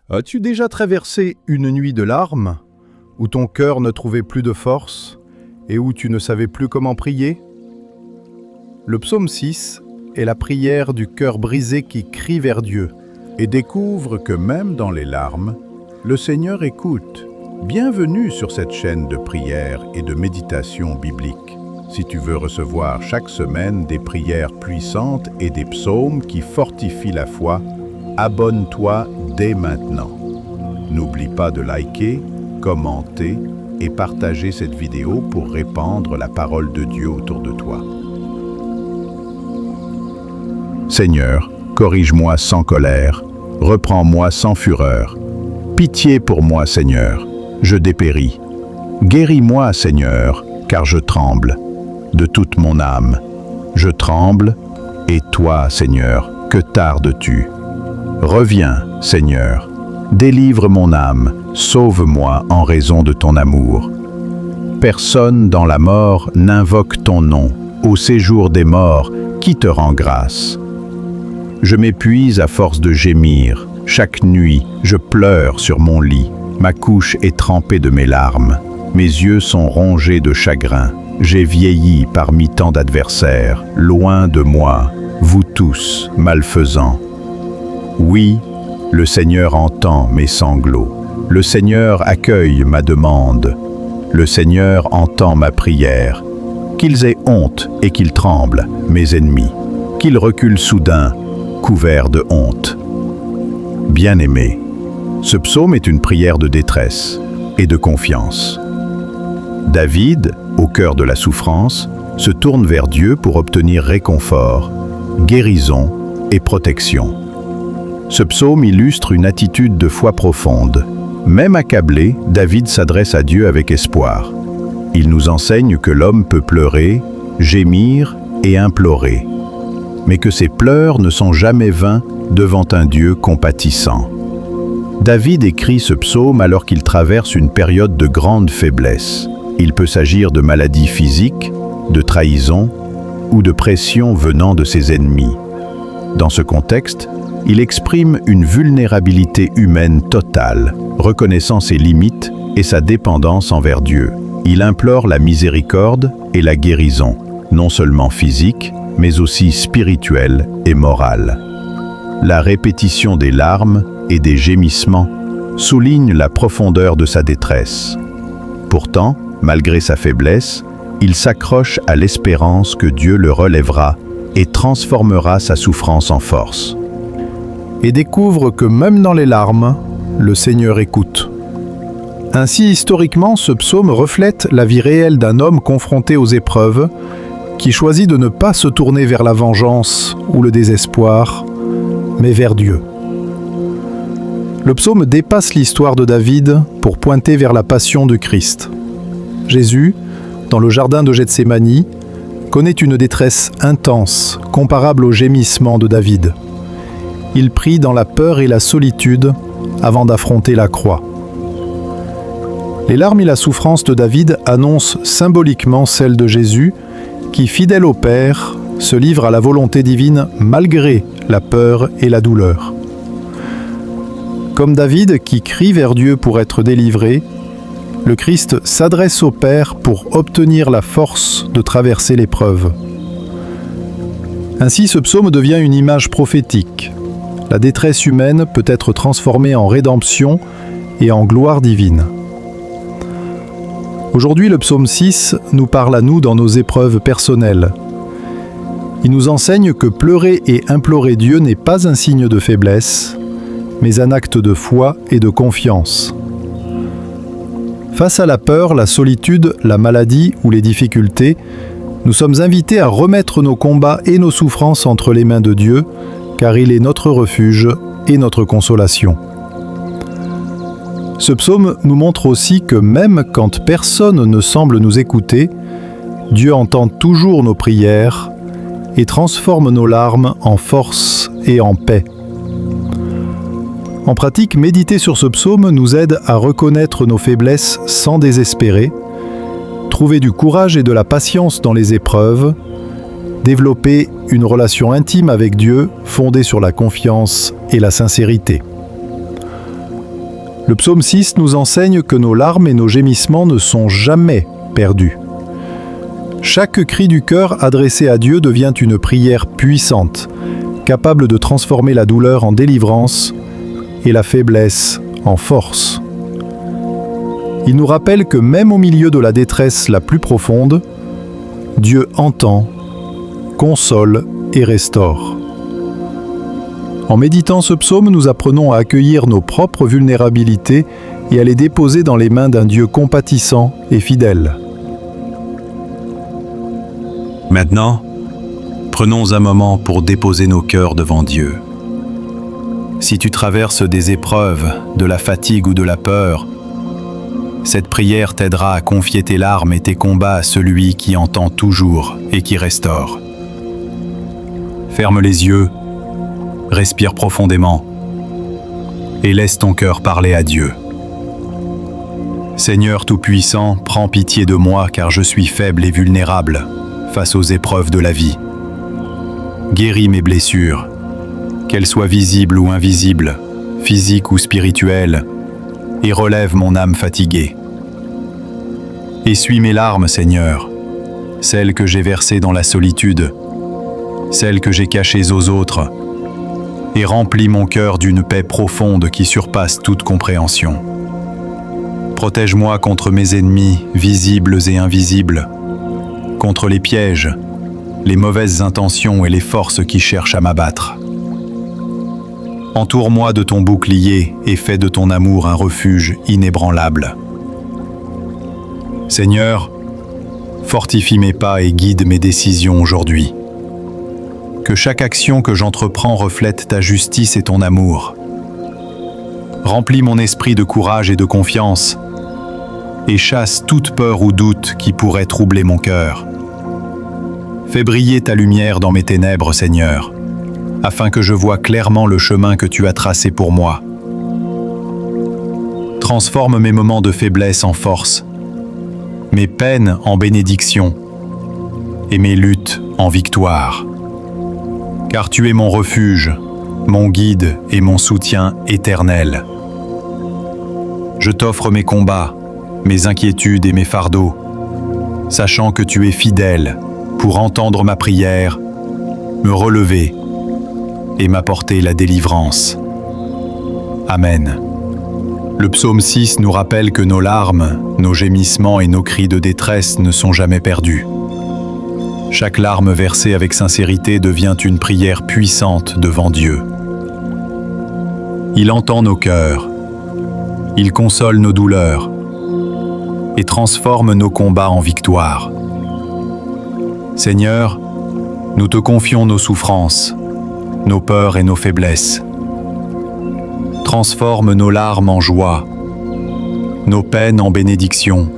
As-tu déjà traversé une nuit de larmes, où ton cœur ne trouvait plus de force et où tu ne savais plus comment prier? Le psaume 6 est la prière du cœur brisé qui crie vers Dieu et découvre que même dans les larmes, le Seigneur écoute. Bienvenue sur cette chaîne de prière et de méditation biblique. Si tu veux recevoir chaque semaine des prières puissantes et des psaumes qui fortifient la foi, abonne-toi dès maintenant. N'oublie pas de liker, commenter et partager cette vidéo pour répandre la parole de Dieu autour de toi. Seigneur, corrige-moi sans colère, reprends-moi sans fureur. Pitié pour moi, Seigneur, je dépéris. Guéris-moi, Seigneur, car je tremble. De toute mon âme, je tremble, et toi, Seigneur, que tardes-tu? Reviens, Seigneur, délivre mon âme, sauve-moi en raison de ton amour. Personne dans la mort n'invoque ton nom, au séjour des morts, qui te rend grâce. Je m'épuise à force de gémir, chaque nuit, je pleure sur mon lit, ma couche est trempée de mes larmes, mes yeux sont rongés de chagrin, j'ai vieilli parmi tant d'adversaires, loin de moi, vous tous, malfaisants. Oui, le Seigneur entend mes sanglots, le Seigneur accueille ma demande, le Seigneur entend ma prière. Qu'ils aient honte et qu'ils tremblent, mes ennemis, qu'ils reculent soudain, couverts de honte. Bien-aimé, ce psaume est une prière de détresse et de confiance. David, au cœur de la souffrance, se tourne vers Dieu pour obtenir réconfort, guérison et protection. Ce psaume illustre une attitude de foi profonde. Même accablé, David s'adresse à Dieu avec espoir. Il nous enseigne que l'homme peut pleurer, gémir et implorer, mais que ses pleurs ne sont jamais vains devant un Dieu compatissant. David écrit ce psaume alors qu'il traverse une période de grande faiblesse. Il peut s'agir de maladies physiques, de trahison ou de pression venant de ses ennemis. Dans ce contexte, il exprime une vulnérabilité humaine totale, reconnaissant ses limites et sa dépendance envers Dieu. Il implore la miséricorde et la guérison, non seulement physique, mais aussi spirituelle et morale. La répétition des larmes et des gémissements souligne la profondeur de sa détresse. Pourtant, malgré sa faiblesse, il s'accroche à l'espérance que Dieu le relèvera et transformera sa souffrance en force. Et découvre que même dans les larmes, le Seigneur écoute. Ainsi, historiquement, ce psaume reflète la vie réelle d'un homme confronté aux épreuves, qui choisit de ne pas se tourner vers la vengeance ou le désespoir, mais vers Dieu. Le psaume dépasse l'histoire de David pour pointer vers la passion de Christ. Jésus, dans le jardin de Gethsémani, connaît une détresse intense, comparable au gémissement de David. Il prie dans la peur et la solitude avant d'affronter la croix. Les larmes et la souffrance de David annoncent symboliquement celle de Jésus, qui, fidèle au Père, se livre à la volonté divine malgré la peur et la douleur. Comme David qui crie vers Dieu pour être délivré, le Christ s'adresse au Père pour obtenir la force de traverser l'épreuve. Ainsi, ce psaume devient une image prophétique. La détresse humaine peut être transformée en rédemption et en gloire divine. Aujourd'hui, le psaume 6 nous parle à nous dans nos épreuves personnelles. Il nous enseigne que pleurer et implorer Dieu n'est pas un signe de faiblesse, mais un acte de foi et de confiance. Face à la peur, la solitude, la maladie ou les difficultés, nous sommes invités à remettre nos combats et nos souffrances entre les mains de Dieu, car il est notre refuge et notre consolation. Ce psaume nous montre aussi que même quand personne ne semble nous écouter, Dieu entend toujours nos prières et transforme nos larmes en force et en paix. En pratique, méditer sur ce psaume nous aide à reconnaître nos faiblesses sans désespérer, trouver du courage et de la patience dans les épreuves, développer une relation intime avec Dieu fondée sur la confiance et la sincérité. Le psaume 6 nous enseigne que nos larmes et nos gémissements ne sont jamais perdus. Chaque cri du cœur adressé à Dieu devient une prière puissante, capable de transformer la douleur en délivrance et la faiblesse en force. Il nous rappelle que même au milieu de la détresse la plus profonde, Dieu entend, console et restaure. En méditant ce psaume, nous apprenons à accueillir nos propres vulnérabilités et à les déposer dans les mains d'un Dieu compatissant et fidèle. Maintenant, prenons un moment pour déposer nos cœurs devant Dieu. Si tu traverses des épreuves, de la fatigue ou de la peur, cette prière t'aidera à confier tes larmes et tes combats à celui qui entend toujours et qui restaure. Ferme les yeux, respire profondément et laisse ton cœur parler à Dieu. Seigneur Tout-Puissant, prends pitié de moi car je suis faible et vulnérable face aux épreuves de la vie. Guéris mes blessures, qu'elles soient visibles ou invisibles, physiques ou spirituelles, et relève mon âme fatiguée. Essuie mes larmes, Seigneur, celles que j'ai versées dans la solitude, celles que j'ai cachées aux autres, et remplis mon cœur d'une paix profonde qui surpasse toute compréhension. Protège-moi contre mes ennemis, visibles et invisibles, contre les pièges, les mauvaises intentions et les forces qui cherchent à m'abattre. Entoure-moi de ton bouclier et fais de ton amour un refuge inébranlable. Seigneur, fortifie mes pas et guide mes décisions aujourd'hui. Que chaque action que j'entreprends reflète ta justice et ton amour. Remplis mon esprit de courage et de confiance, et chasse toute peur ou doute qui pourrait troubler mon cœur. Fais briller ta lumière dans mes ténèbres, Seigneur, afin que je voie clairement le chemin que tu as tracé pour moi. Transforme mes moments de faiblesse en force, mes peines en bénédiction et mes luttes en victoire. Car tu es mon refuge, mon guide et mon soutien éternel. Je t'offre mes combats, mes inquiétudes et mes fardeaux, sachant que tu es fidèle pour entendre ma prière, me relever et m'apporter la délivrance. Amen. Le psaume 6 nous rappelle que nos larmes, nos gémissements et nos cris de détresse ne sont jamais perdus. Chaque larme versée avec sincérité devient une prière puissante devant Dieu. Il entend nos cœurs, il console nos douleurs et transforme nos combats en victoire. Seigneur, nous te confions nos souffrances, nos peurs et nos faiblesses. Transforme nos larmes en joie, nos peines en bénédiction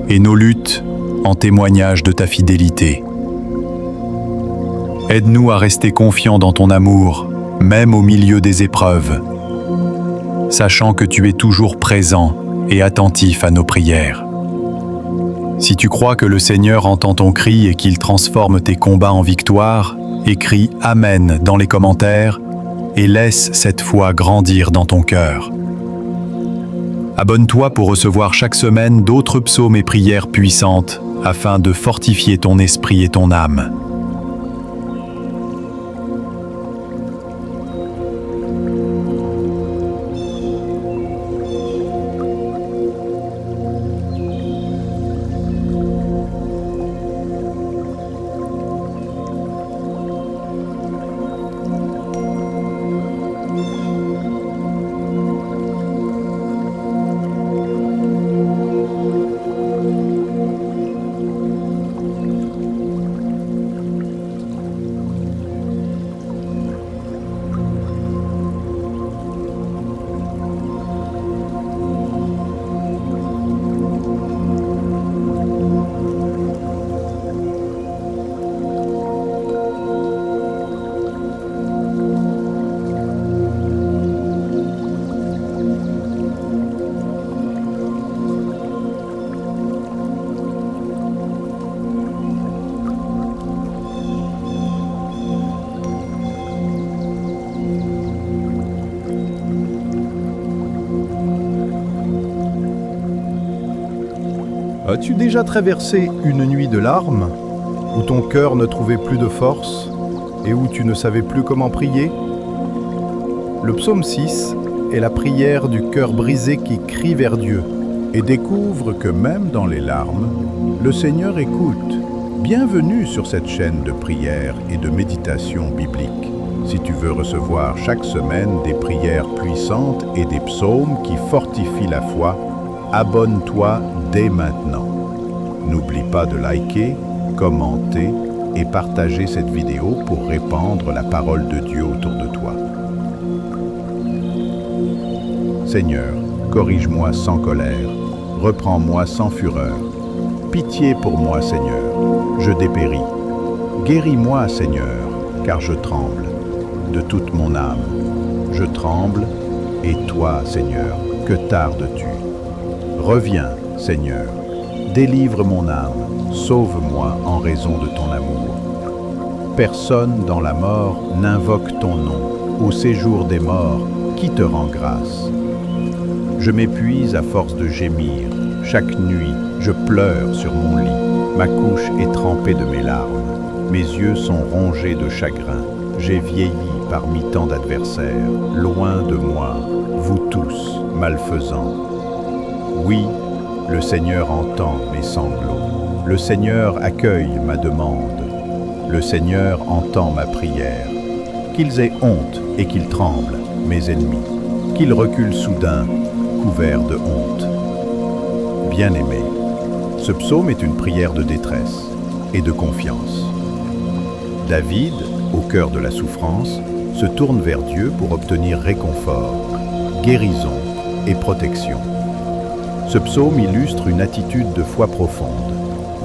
et nos luttes en témoignage de ta fidélité. Aide-nous à rester confiants dans ton amour, même au milieu des épreuves, sachant que tu es toujours présent et attentif à nos prières. Si tu crois que le Seigneur entend ton cri et qu'il transforme tes combats en victoire, écris « Amen » dans les commentaires et laisse cette foi grandir dans ton cœur. Abonne-toi pour recevoir chaque semaine d'autres psaumes et prières puissantes afin de fortifier ton esprit et ton âme. As-tu déjà traversé une nuit de larmes, où ton cœur ne trouvait plus de force et où tu ne savais plus comment prier? Le psaume 6 est la prière du cœur brisé qui crie vers Dieu. Et découvre que même dans les larmes, le Seigneur écoute. Bienvenue sur cette chaîne de prière et de méditation biblique. Si tu veux recevoir chaque semaine des prières puissantes et des psaumes qui fortifient la foi, abonne-toi dès maintenant. N'oublie pas de liker, commenter et partager cette vidéo pour répandre la parole de Dieu autour de toi. Seigneur, corrige-moi sans colère, reprends-moi sans fureur. Pitié pour moi, Seigneur, je dépéris. Guéris-moi, Seigneur, car je tremble. De toute mon âme, je tremble, et toi, Seigneur, que tardes-tu? Reviens, Seigneur, délivre mon âme, sauve-moi en raison de ton amour. Personne dans la mort n'invoque ton nom. Au séjour des morts, qui te rend grâce? Je m'épuise à force de gémir. Chaque nuit, je pleure sur mon lit. Ma couche est trempée de mes larmes. Mes yeux sont rongés de chagrin. J'ai vieilli parmi tant d'adversaires. Loin de moi, vous tous, malfaisants. Oui, le Seigneur entend mes sanglots. Le Seigneur accueille ma demande. Le Seigneur entend ma prière. Qu'ils aient honte et qu'ils tremblent, mes ennemis. Qu'ils reculent soudain, couverts de honte. Bien-aimé, ce psaume est une prière de détresse et de confiance. David, au cœur de la souffrance, se tourne vers Dieu pour obtenir réconfort, guérison et protection. Ce psaume illustre une attitude de foi profonde.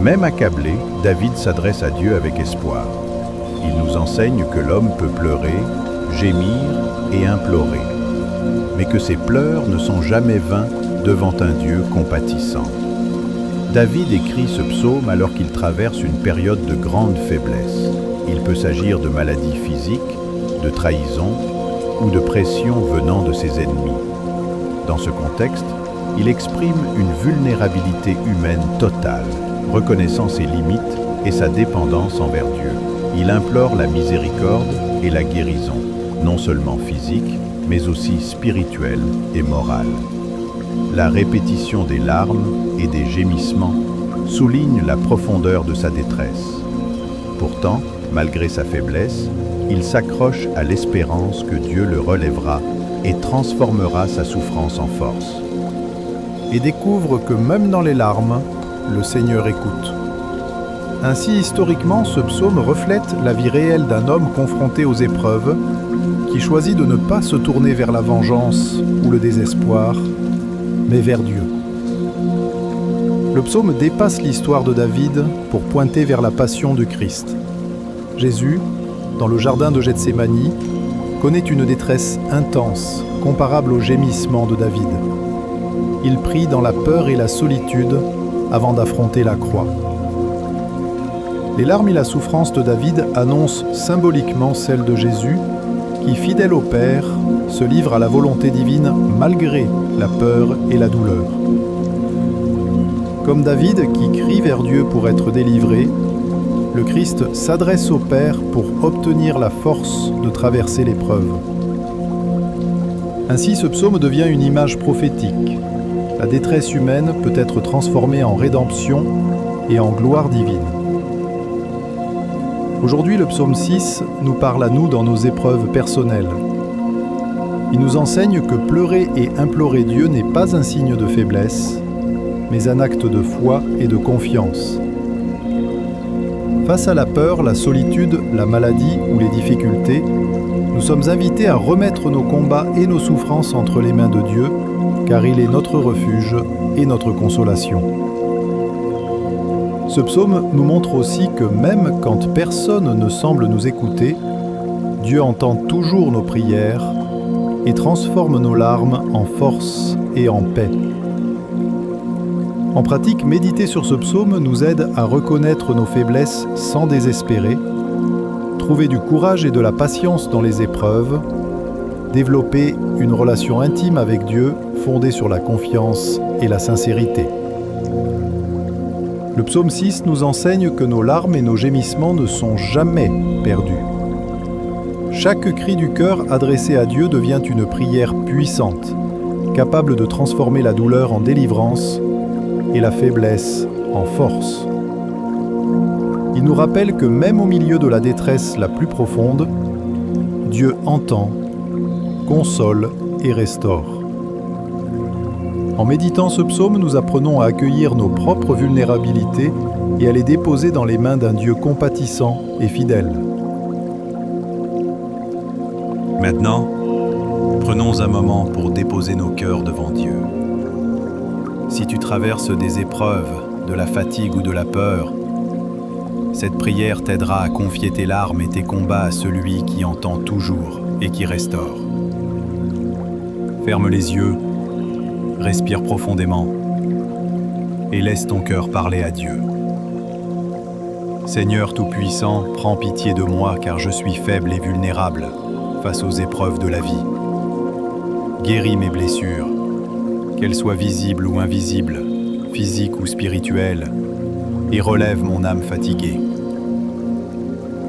Même accablé, David s'adresse à Dieu avec espoir. Il nous enseigne que l'homme peut pleurer, gémir et implorer, mais que ses pleurs ne sont jamais vains devant un Dieu compatissant. David écrit ce psaume alors qu'il traverse une période de grande faiblesse. Il peut s'agir de maladies physiques, de trahison ou de pression venant de ses ennemis. Dans ce contexte, il exprime une vulnérabilité humaine totale, reconnaissant ses limites et sa dépendance envers Dieu. Il implore la miséricorde et la guérison, non seulement physique, mais aussi spirituelle et morale. La répétition des larmes et des gémissements souligne la profondeur de sa détresse. Pourtant, malgré sa faiblesse, il s'accroche à l'espérance que Dieu le relèvera et transformera sa souffrance en force. Et découvre que même dans les larmes, le Seigneur écoute. Ainsi, historiquement, ce psaume reflète la vie réelle d'un homme confronté aux épreuves, qui choisit de ne pas se tourner vers la vengeance ou le désespoir, mais vers Dieu. Le psaume dépasse l'histoire de David pour pointer vers la passion du Christ. Jésus, dans le jardin de Gethsémani, connaît une détresse intense, comparable au gémissement de David. Il prie dans la peur et la solitude avant d'affronter la croix. Les larmes et la souffrance de David annoncent symboliquement celle de Jésus, qui, fidèle au Père, se livre à la volonté divine malgré la peur et la douleur. Comme David qui crie vers Dieu pour être délivré, le Christ s'adresse au Père pour obtenir la force de traverser l'épreuve. Ainsi, ce psaume devient une image prophétique. La détresse humaine peut être transformée en rédemption et en gloire divine. Aujourd'hui, le psaume 6 nous parle à nous dans nos épreuves personnelles. Il nous enseigne que pleurer et implorer Dieu n'est pas un signe de faiblesse, mais un acte de foi et de confiance. Face à la peur, la solitude, la maladie ou les difficultés, nous sommes invités à remettre nos combats et nos souffrances entre les mains de Dieu, car il est notre refuge et notre consolation. Ce psaume nous montre aussi que même quand personne ne semble nous écouter, Dieu entend toujours nos prières et transforme nos larmes en force et en paix. En pratique, méditer sur ce psaume nous aide à reconnaître nos faiblesses sans désespérer, trouver du courage et de la patience dans les épreuves, développer une relation intime avec Dieu fondée sur la confiance et la sincérité. Le psaume 6 nous enseigne que nos larmes et nos gémissements ne sont jamais perdus. Chaque cri du cœur adressé à Dieu devient une prière puissante, capable de transformer la douleur en délivrance et la faiblesse en force. Il nous rappelle que même au milieu de la détresse la plus profonde, Dieu entend, console et restaure. En méditant ce psaume, nous apprenons à accueillir nos propres vulnérabilités et à les déposer dans les mains d'un Dieu compatissant et fidèle. Maintenant, prenons un moment pour déposer nos cœurs devant Dieu. Si tu traverses des épreuves, de la fatigue ou de la peur, cette prière t'aidera à confier tes larmes et tes combats à celui qui entend toujours et qui restaure. Ferme les yeux, respire profondément et laisse ton cœur parler à Dieu. Seigneur Tout-Puissant, prends pitié de moi car je suis faible et vulnérable face aux épreuves de la vie. Guéris mes blessures, qu'elles soient visibles ou invisibles, physiques ou spirituelles, et relève mon âme fatiguée.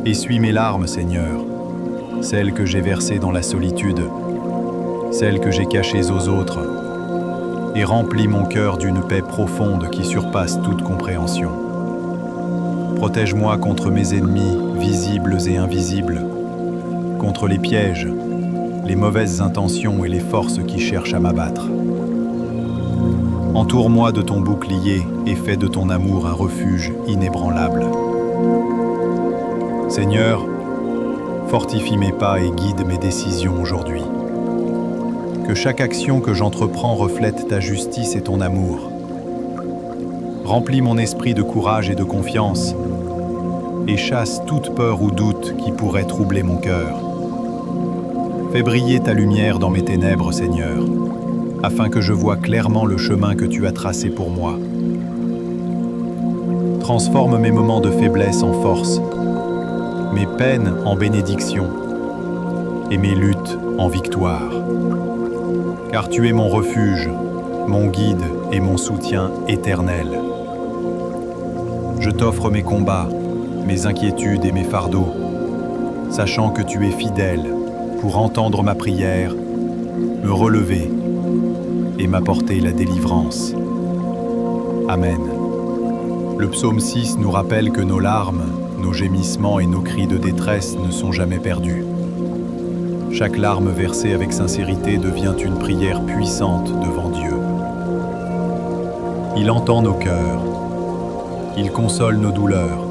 Essuie mes larmes, Seigneur, celles que j'ai versées dans la solitude, celles que j'ai cachées aux autres, et remplis mon cœur d'une paix profonde qui surpasse toute compréhension. Protège-moi contre mes ennemis, visibles et invisibles, contre les pièges, les mauvaises intentions et les forces qui cherchent à m'abattre. Entoure-moi de ton bouclier et fais de ton amour un refuge inébranlable. Seigneur, fortifie mes pas et guide mes décisions aujourd'hui. Que chaque action que j'entreprends reflète ta justice et ton amour. Remplis mon esprit de courage et de confiance et chasse toute peur ou doute qui pourrait troubler mon cœur. Fais briller ta lumière dans mes ténèbres, Seigneur, afin que je voie clairement le chemin que tu as tracé pour moi. Transforme mes moments de faiblesse en force, mes peines en bénédiction et mes luttes en victoire. Car tu es mon refuge, mon guide et mon soutien éternel. Je t'offre mes combats, mes inquiétudes et mes fardeaux, sachant que tu es fidèle pour entendre ma prière, me relever et m'apporter la délivrance. Amen. Le psaume 6 nous rappelle que nos larmes, nos gémissements et nos cris de détresse ne sont jamais perdus. Chaque larme versée avec sincérité devient une prière puissante devant Dieu. Il entend nos cœurs, il console nos douleurs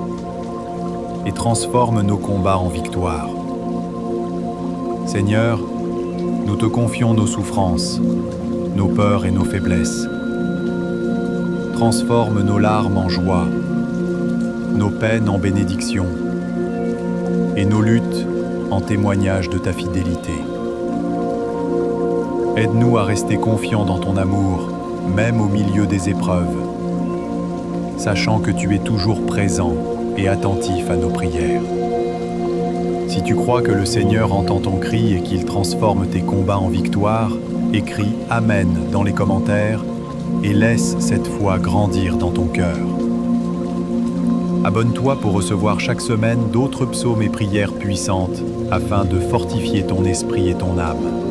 et transforme nos combats en victoire. Seigneur, nous te confions nos souffrances, nos peurs et nos faiblesses. Transforme nos larmes en joie, nos peines en bénédiction et nos luttes en témoignage de ta fidélité. Aide-nous à rester confiants dans ton amour, même au milieu des épreuves, sachant que tu es toujours présent et attentif à nos prières. Si tu crois que le Seigneur entend ton cri et qu'il transforme tes combats en victoire, écris « Amen » dans les commentaires et laisse cette foi grandir dans ton cœur. Abonne-toi pour recevoir chaque semaine d'autres psaumes et prières puissantes afin de fortifier ton esprit et ton âme.